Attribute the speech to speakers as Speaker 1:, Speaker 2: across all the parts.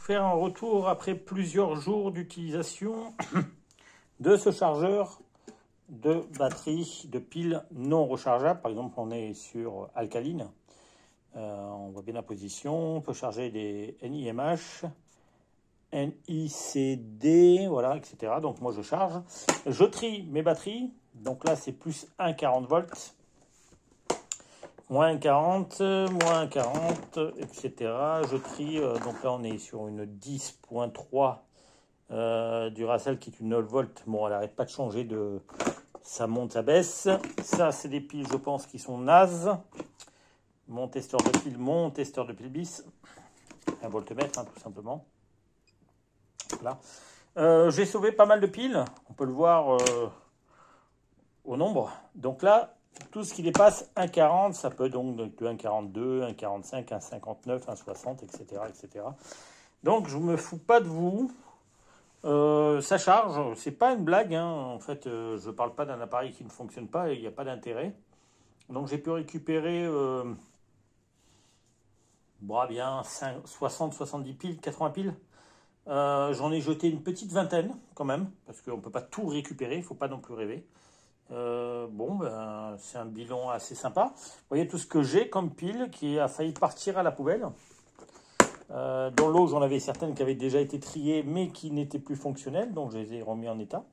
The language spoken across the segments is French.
Speaker 1: faire un retour après plusieurs jours d'utilisation de ce chargeur de batterie de piles non rechargeables. Par exemple, on est sur alcaline. On voit bien la position. On peut charger des NIMH, NICD, voilà, etc. Donc moi je charge. Je trie mes batteries. Donc là c'est plus 1,40 volts. Moins 40, moins 40, etc. Je trie, donc là on est sur une 10.3 Duracell qui est une 9 volts. Bon, elle n'arrête pas de changer de... Ça monte, ça baisse. Ça, c'est des piles, je pense, qui sont nazes. Mon testeur de piles bis. Un voltmètre, hein, tout simplement. Là. J'ai sauvé pas mal de piles. On peut le voir au nombre. Donc là, tout ce qui dépasse 1,40, ça peut donc de 1,42, 1,45, 1,59, 1,60, etc., etc. Donc, je ne me fous pas de vous. Ça charge. C'est pas une blague. Hein. En fait, je ne parle pas d'un appareil qui ne fonctionne pas et il n'y a pas d'intérêt. Donc, j'ai pu récupérer bien 60, 70 piles, 80 piles. J'en ai jeté une petite vingtaine quand même, parce qu'on ne peut pas tout récupérer, il ne faut pas non plus rêver. C'est un bilan assez sympa. Vous voyez tout ce que j'ai comme pile qui a failli partir à la poubelle. Dans l'eau, j'en avais certaines qui avaient déjà été triées, mais qui n'étaient plus fonctionnelles, donc je les ai remis en état.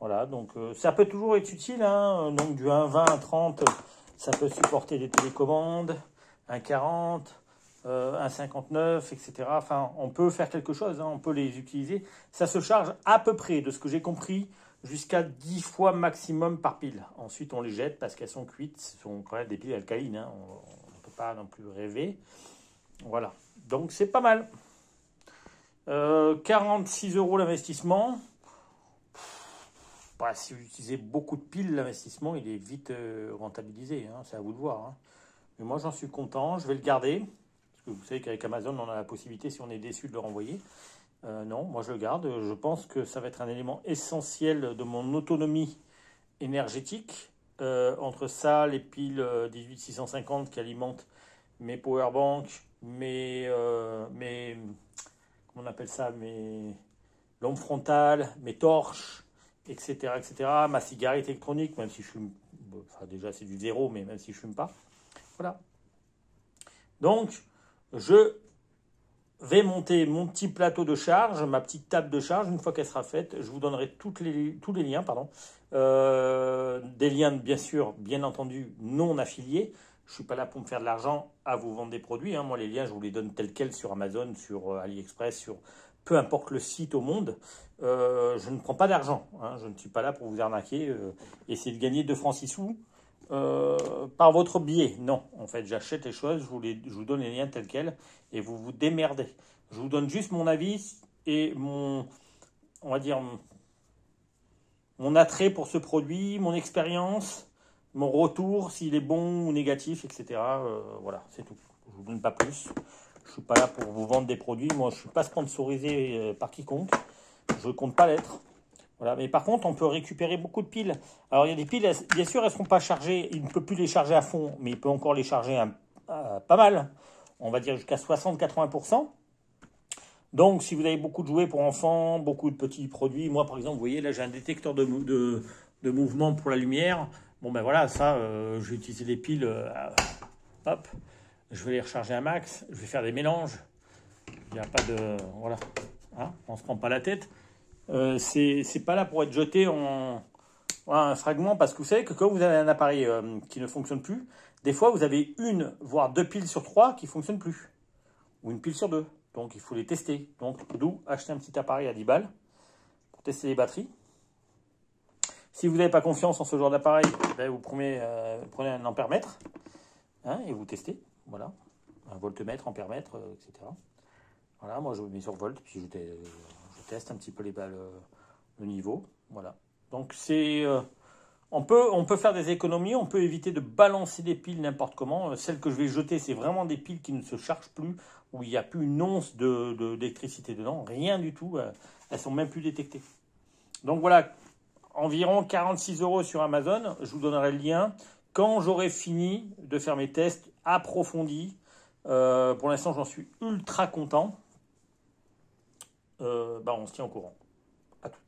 Speaker 1: Voilà, donc ça peut toujours être utile. Hein. Donc du 1,20 à 30, ça peut supporter des télécommandes, 1,40, 1,59, etc. Enfin, on peut faire quelque chose, hein. On peut les utiliser. Ça se charge à peu près, de ce que j'ai compris, jusqu'à 10 fois maximum par pile. Ensuite, on les jette parce qu'elles sont cuites. Ce sont quand même des piles alcalines. Hein. On ne peut pas non plus rêver. Voilà. Donc, c'est pas mal. 46 € l'investissement. Si vous utilisez beaucoup de piles, l'investissement, il est vite rentabilisé. Hein. C'est à vous de voir. Hein. Mais moi, j'en suis content. Je vais le garder. Parce que vous savez qu'avec Amazon, on a la possibilité, si on est déçu, de le renvoyer. Non, moi je le garde. Je pense que ça va être un élément essentiel de mon autonomie énergétique. Entre ça, les piles 18650 qui alimentent mes powerbanks, comment on appelle ça, mes lampes frontales, mes torches, etc., etc. Ma cigarette électronique, même si je fume, enfin déjà c'est du zéro, mais même si je fume pas. Voilà. Donc, je vais monter mon petit plateau de charge, ma petite table de charge. Une fois qu'elle sera faite, je vous donnerai tous les liens. Des liens, bien sûr, bien entendu, non affiliés. Je ne suis pas là pour me faire de l'argent à vous vendre des produits. Hein. Moi, les liens, je vous les donne tels quels sur Amazon, sur AliExpress, sur peu importe le site au monde. Je ne prends pas d'argent. Hein. Je ne suis pas là pour vous arnaquer. Essayer de gagner 2 francs 6 sous. Par votre biais. Non, en fait, j'achète les choses, je vous donne les liens tels quels et vous vous démerdez. Je vous donne juste mon avis et on va dire, mon attrait pour ce produit, mon expérience, mon retour, s'il est bon ou négatif, etc. Voilà, c'est tout. Je vous donne pas plus. Je suis pas là pour vous vendre des produits. Moi, je suis pas sponsorisé par quiconque. Je compte pas l'être. Voilà. Mais par contre, on peut récupérer beaucoup de piles. Alors, il y a des piles, bien sûr, elles ne seront pas chargées. Il ne peut plus les charger à fond, mais il peut encore les charger pas mal. On va dire jusqu'à 60-80%. Donc, si vous avez beaucoup de jouets pour enfants, beaucoup de petits produits. Moi, par exemple, vous voyez, là, j'ai un détecteur de mouvement pour la lumière. Bon, ben voilà, ça, je vais utiliser des piles. Hop, je vais les recharger à max. Je vais faire des mélanges. Il n'y a pas de... Voilà. Hein, on ne se prend pas la tête. C'est pas là pour être jeté en un fragment, parce que vous savez que quand vous avez un appareil qui ne fonctionne plus, des fois vous avez 1 voire 2 piles sur 3 qui ne fonctionnent plus, ou 1 pile sur 2. Donc il faut les tester. Donc d'où acheter un petit appareil à 10 balles pour tester les batteries. Si vous n'avez pas confiance en ce genre d'appareil, ben vous prenez un ampèremètre, hein, et vous testez. Voilà, un voltmètre, ampèremètre, etc. Voilà, moi je mets sur volt, puis je teste un petit peu le niveau. Voilà. Donc on peut faire des économies, on peut éviter de balancer des piles n'importe comment. Celles que je vais jeter, c'est vraiment des piles qui ne se chargent plus, où il n'y a plus une once d'électricité dedans, rien du tout. Elles sont même plus détectées. Donc voilà, environ 46 € sur Amazon. Je vous donnerai le lien quand j'aurai fini de faire mes tests approfondis. Pour l'instant, j'en suis ultra content. on se tient au courant. À tout.